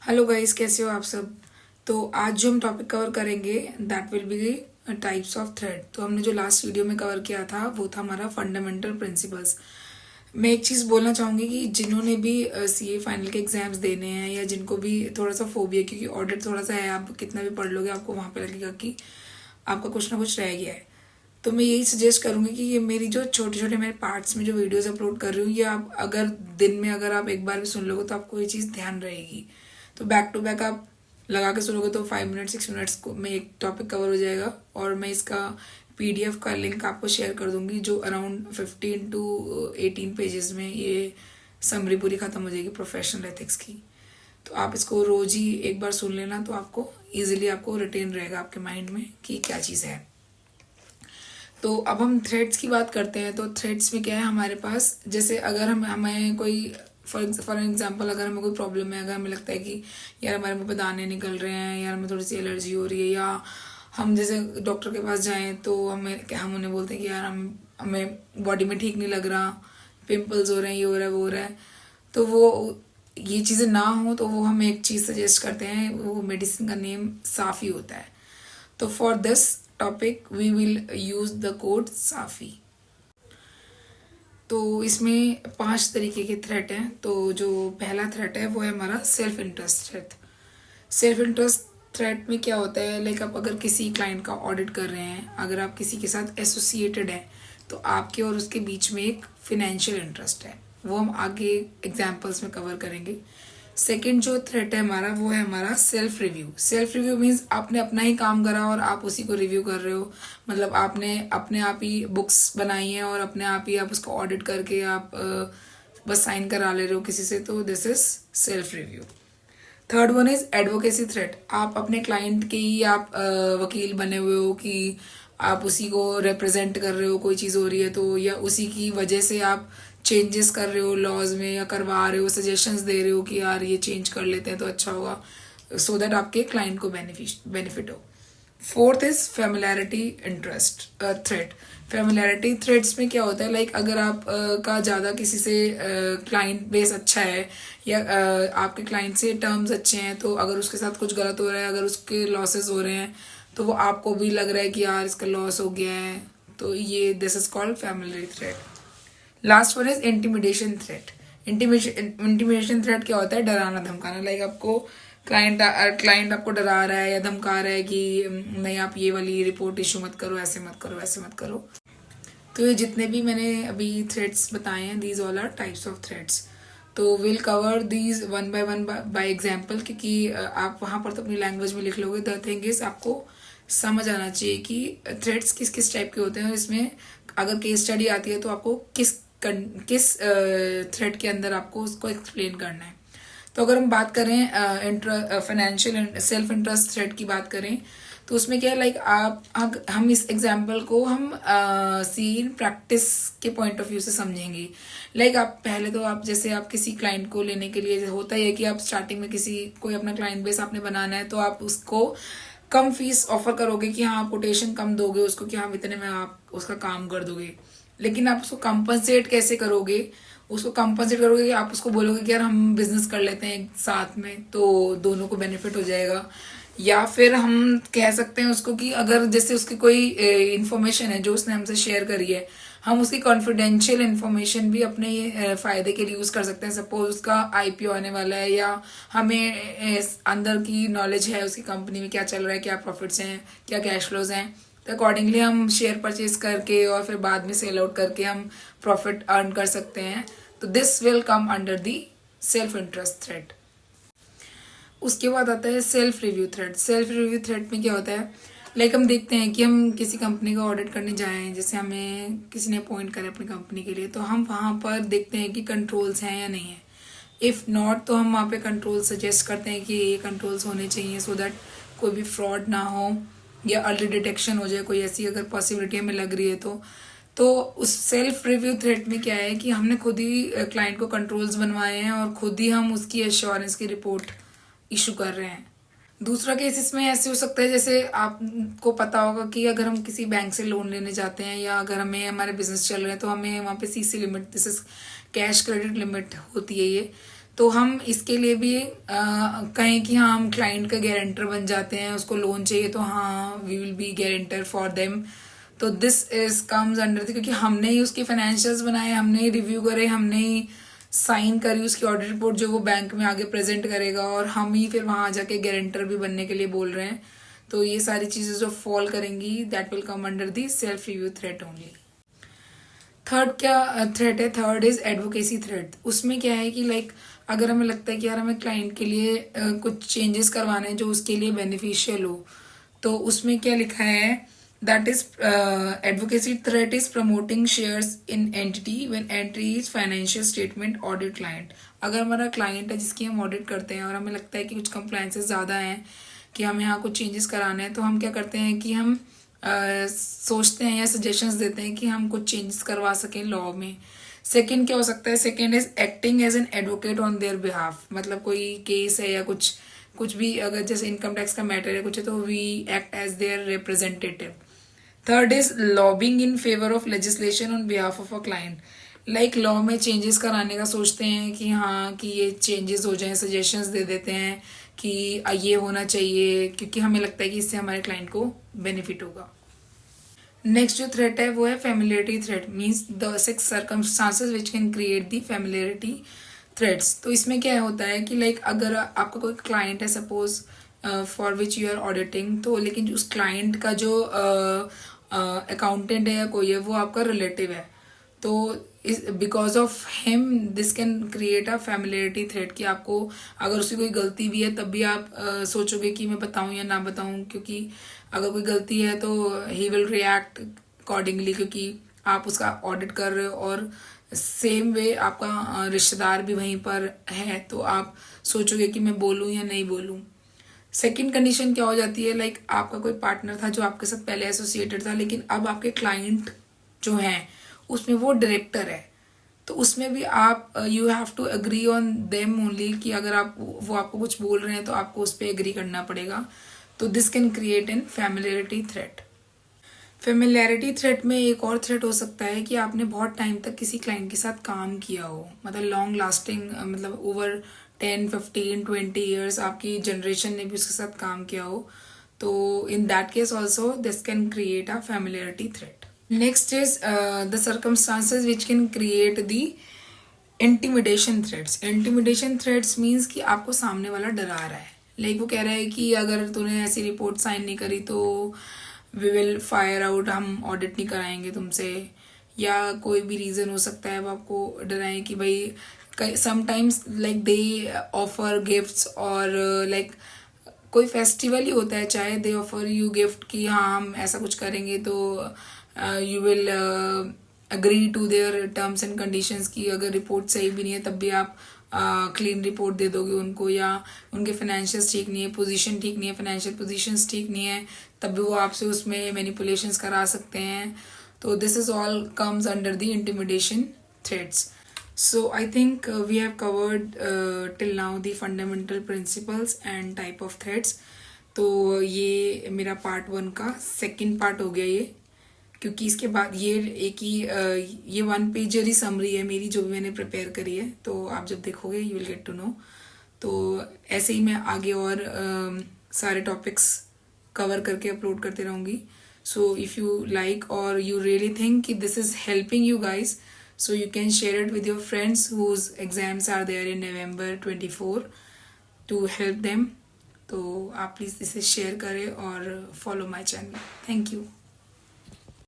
Hello guys, कैसे हो आप सब। तो आज जो हम टॉपिक कवर करेंगे that will be types of thread. तो हमने जो लास्ट वीडियो में कवर किया था वो था हमारा फंडामेंटल प्रिंसिपल्स। मैं एक चीज़ बोलना चाहूँगी कि जिन्होंने भी सीए फाइनल के एग्जाम्स देने हैं या जिनको भी थोड़ा सा फोबिया, क्योंकि ऑडिट थोड़ा सा है, आप कितना भी पढ़ लोगे आपको वहाँ पे लगेगा कि आपका कुछ ना कुछ रह गया है। तो मैं यही सजेस्ट करूँगी कि ये मेरी जो छोटे छोटे मेरे पार्ट्स में जो वीडियोस अपलोड कर रही हूँ, ये आप अगर दिन में अगर आप एक बार भी सुन लोगे तो आपको ये चीज़ ध्यान रहेगी। तो बैक टू बैक आप लगा के सुनोगे तो 5 मिनट 6 मिनट्स को में एक टॉपिक कवर हो जाएगा। और मैं इसका पीडीएफ का लिंक आपको शेयर कर दूंगी, जो अराउंड 15 to 18 पेजेस में ये समरी पूरी खत्म हो जाएगी प्रोफेशनल एथिक्स की। तो आप इसको रोज ही एक बार सुन लेना तो आपको इजीली आपको रिटेन रहेगा आपके माइंड में कि क्या चीज़ है। तो अब हम थ्रेड्स की बात करते हैं। तो थ्रेड्स में क्या है हमारे पास, जैसे अगर हमें कोई फॉर एग्जांपल अगर हमें कोई प्रॉब्लम है, अगर हमें लगता है कि यार हमारे मुंह पे दाने निकल रहे हैं, यार हमें थोड़ी सी एलर्जी हो रही है, या हम जैसे डॉक्टर के पास जाएं तो हम उन्हें बोलते हैं कि यार हमें बॉडी में ठीक नहीं लग रहा, पिंपल्स हो रहे हैं, ये हो रहा है, वो हो रहा है। तो वो ये चीज़ें ना हो तो वो हम एक चीज़ सजेस्ट करते हैं, वो मेडिसिन का नेम साफ़ी होता है। तो for this topic we will use the code साफ़ी। तो इसमें 5 तरीके के थ्रेट हैं। तो जो पहला थ्रेट है वो है हमारा self interest threat. Self interest threat में क्या होता है, लाइक आप अगर किसी क्लाइंट का ऑडिट कर रहे हैं, अगर आप किसी के साथ एसोसिएटेड हैं तो आपके और उसके बीच में एक फिनेंशियल इंटरेस्ट है। वो हम आगे एग्जाम्पल्स में कवर करेंगे। सेकंड जो थ्रेट है हमारा वो है हमारा self review. Self review means आपने अपना ही काम करा और आप उसी को रिव्यू कर रहे हो। मतलब आपने अपने आप ही बुक्स बनाई हैं और अपने आप ही आप उसको ऑडिट करके आप बस साइन करा ले रहे हो किसी से, तो this is self review. Third one is advocacy threat. आप अपने क्लाइंट के ही आप वकील बने हुए हो कि आप उसी को रिप्रेजेंट कर रहे हो, कोई चीज़ हो रही है तो, या उसी की वजह से आप चेंजेस कर रहे हो लॉज में, या करवा रहे हो, सजेशंस दे रहे हो कि यार ये चेंज कर लेते हैं तो अच्छा होगा, सो दैट आपके क्लाइंट को बेनिफिट हो। Fourth is familiarity interest threat. Familiarity threads में क्या होता है, लाइक अगर आप का ज़्यादा किसी से क्लाइंट बेस अच्छा है, या आपके क्लाइंट से टर्म्स अच्छे हैं, तो अगर उसके साथ कुछ गलत हो रहा है, अगर उसके लॉसेस हो रहे हैं तो वो आपको भी लग रहा है कि यार इसका लॉस हो गया है, तो ये this is called family threat. Last one is intimidation threat. Intimidation threat क्या होता है, डराना धमकाना। लाइक आपको क्लाइंट आपको डरा रहा है या धमका रहा है कि नहीं आप ये वाली रिपोर्ट इशू मत करो, ऐसे मत करो, वैसे मत करो। तो ये जितने भी मैंने अभी थ्रेड्स बताए हैं, these all are types of threads. तो will cover these one by example, क्योंकि आप वहाँ पर तो अपनी लैंग्वेज में लिख लोगे। द थिंग इज आपको समझ आना चाहिए कि थ्रेड्स किस किस टाइप के होते हैं, और इसमें अगर केस स्टडी आती है तो आपको किस थ्रेड के अंदर आपको उसको एक्सप्लेन करना है। तो अगर हम बात करें फाइनेंशियल सेल्फ इंटरेस्ट थ्रेड की बात करें, तो उसमें क्या है, लाइक हम इस एग्जाम्पल को हम सीन प्रैक्टिस के पॉइंट ऑफ व्यू से समझेंगे। लाइक आप पहले तो आप जैसे आप किसी क्लाइंट को लेने के लिए होता है कि आप स्टार्टिंग में किसी कोई अपना क्लाइंट बेस आपने बनाना है, तो आप उसको कम फीस ऑफर करोगे कि हाँ कोटेशन कम दोगे उसको कि हाँ इतने में आप उसका काम कर दोगे। लेकिन आप उसको कंपनसेट कैसे करोगे, उसको कंपनसेट करोगे कि आप उसको बोलोगे कि यार हम बिजनेस कर लेते हैं साथ में तो दोनों को बेनिफिट हो जाएगा। या फिर हम कह सकते हैं उसको कि अगर जैसे उसकी कोई इंफॉर्मेशन है जो उसने हमसे शेयर करी है, हम उसकी कॉन्फिडेंशियल इंफॉर्मेशन भी अपने फायदे के लिए यूज कर सकते हैं। सपोज उसका आईपीओ आने वाला है, या हमें अंदर की नॉलेज है उसकी कंपनी में क्या चल रहा है, क्या प्रॉफिट्स हैं, क्या कैश फ्लोज हैं, तो अकॉर्डिंगली हम शेयर परचेज करके और फिर बाद में सेल आउट करके हम प्रॉफिट अर्न कर सकते हैं। तो this will come under the self interest thread. उसके बाद आता है self review thread. Self review thread में क्या होता है, लाइक हम देखते हैं कि हम किसी कंपनी का ऑडिट करने जाएं, जैसे हमें किसी ने अपॉइंट करे अपनी कंपनी के लिए, तो हम वहाँ पर देखते हैं कि कंट्रोल्स हैं या नहीं है। इफ़ नॉट तो हम वहाँ पे कंट्रोल सजेस्ट करते हैं कि ये कंट्रोल्स होने चाहिए, सो दैट कोई भी फ्रॉड ना हो या अर्ली डिटेक्शन हो जाए, कोई ऐसी अगर पॉसिबिलिटी हमें लग रही है तो उस सेल्फ रिव्यू थ्रेट में क्या है कि हमने खुद ही क्लाइंट को कंट्रोल्स बनवाए हैं और खुद ही हम उसकी एश्योरेंस की रिपोर्ट इशू कर रहे हैं। दूसरा केस इसमें ऐसे हो सकता है, जैसे आपको पता होगा कि अगर हम किसी बैंक से लोन लेने जाते हैं, या अगर हमें हमारे बिजनेस चल रहे हैं तो हमें वहाँ पे CC limit, this is cash credit limit होती है ये। तो हम इसके लिए भी कहें कि हाँ हम क्लाइंट का गारंटर बन जाते हैं, उसको लोन चाहिए तो हाँ we will be guarantor for them. तो दिस इज कम्स अंडर क्योंकि हमने ही उसके फाइनेंशियल्स बनाए, हमने ही रिव्यू करे, हमने ही साइन करी उसकी ऑडिट रिपोर्ट जो वो बैंक में आगे प्रेजेंट करेगा, और हम ही फिर वहाँ जाके गारंटर भी बनने के लिए बोल रहे हैं। तो ये सारी चीज़ें जो फॉल करेंगी that will come under the self review threat only. Third क्या थ्रेट है, थर्ड इज एडवोकेसी थ्रेट। उसमें क्या है कि लाइक अगर हमें लगता है कि यार हमें क्लाइंट के लिए कुछ चेंजेस करवाने हैं जो उसके लिए बेनिफिशियल हो, तो उसमें क्या लिखा है, that is advocacy threat is promoting shares in entity when entry is financial statement audit client. अगर हमारा क्लाइंट है जिसकी हम ऑडिट करते हैं और हमें लगता है कि कुछ कंप्लायंसेस ज़्यादा हैं, कि हम यहाँ कुछ चेंजेस कराने हैं, तो हम क्या करते हैं कि हम सोचते हैं या सजेशंस देते हैं कि हम कुछ चेंजेस करवा सकें लॉ में। सेकंड क्या हो सकता है, second is acting as an advocate on their behalf. मतलब कोई केस है या कुछ कुछ भी, अगर जैसे इनकम टैक्स का मैटर है कुछ है, तो we act as their representative. Third is lobbying in favour of legislation on behalf of a client. Like law में चेंजेस कराने का सोचते हैं कि हाँ कि ये चेंजेस हो जाएं, सजेशंस दे देते हैं कि ये होना चाहिए, क्योंकि हमें लगता है कि इससे हमारे क्लाइंट को बेनिफिट होगा। नेक्स्ट जो थ्रेट है वो है familiarity threat, means the six circumstances which can create the familiarity threats. तो इसमें क्या होता है कि लाइक अगर आपका कोई क्लाइंट है suppose for which you are auditing, तो लेकिन उस क्लाइंट का जो अकाउंटेंट है या कोई है वो आपका रिलेटिव है, तो because of him this can create a familiarity threat, कि आपको अगर उसकी कोई गलती भी है तब भी आप सोचोगे कि मैं बताऊं या ना बताऊं, क्योंकि अगर कोई गलती है तो ही विल रिएक्ट अकॉर्डिंगली, क्योंकि आप उसका ऑडिट कर रहे हो और सेम वे आपका रिश्तेदार भी वहीं पर है, तो आप सोचोगे कि मैं बोलूं या नहीं बोलूं। सेकंड कंडीशन क्या हो जाती है, लाइक आपका कोई पार्टनर था जो आपके साथ पहले एसोसिएटेड था, लेकिन अब आपके क्लाइंट जो हैं उसमें वो डायरेक्टर है, तो उसमें भी आप you have to agree on them only, कि अगर आप वो आपको कुछ बोल रहे हैं तो आपको उस पर एग्री करना पड़ेगा। तो this can create an familiarity threat. Familiarity threat में एक और थ्रेट हो सकता है कि आपने बहुत टाइम तक किसी क्लाइंट के साथ काम किया हो, मतलब लॉन्ग लास्टिंग, मतलब ओवर 10, 15, 20 ईयर्स आपकी जनरेशन ने भी उसके साथ काम किया हो, तो in that case also this can create a familiarity threat. Next is the circumstances which can create the intimidation threats. Intimidation threats means कि आपको सामने वाला डरा रहा है, लाइक वो कह रहा है कि अगर तूने ऐसी रिपोर्ट साइन नहीं करी तो वी विल फायर आउट, हम ऑडिट नहीं कराएंगे तुमसे, या कोई भी रीज़न हो सकता है वो आपको डराएं कि भाई sometimes like they offer gifts, और लाइक कोई फेस्टिवल ही होता है चाहे, दे ऑफर यू गिफ्ट कि हाँ हम ऐसा कुछ करेंगे, तो you will agree to their terms and conditions, की अगर रिपोर्ट सही भी नहीं है तब भी आप क्लीन रिपोर्ट दे दोगे उनको, या उनके फाइनेंशियल्स ठीक नहीं है, पोजीशन ठीक नहीं है, फाइनेंशियल पोजीशंस ठीक नहीं है, तब भी वो आपसे उसमें मैनिपुलेशंस करा सकते हैं। तो this is all comes under the intimidation threats. So I think we have covered till now the fundamental principles and type of threats. तो ये मेरा पार्ट 1 का सेकंड पार्ट हो गया ये, क्योंकि इसके बाद ये एक ही ये 1 पेजर ही समरी है मेरी जो भी मैंने प्रिपेयर करी है, तो आप जब देखोगे you will get to know. तो ऐसे ही मैं आगे और सारे टॉपिक्स कवर करके अपलोड करते रहूँगी। सो इफ़ यू लाइक और यू रियली थिंक कि this is helping you guys, so you can share it with your friends whose exams are there in November 24 to help them. तो आप please इसे share करें और follow my channel. Thank you.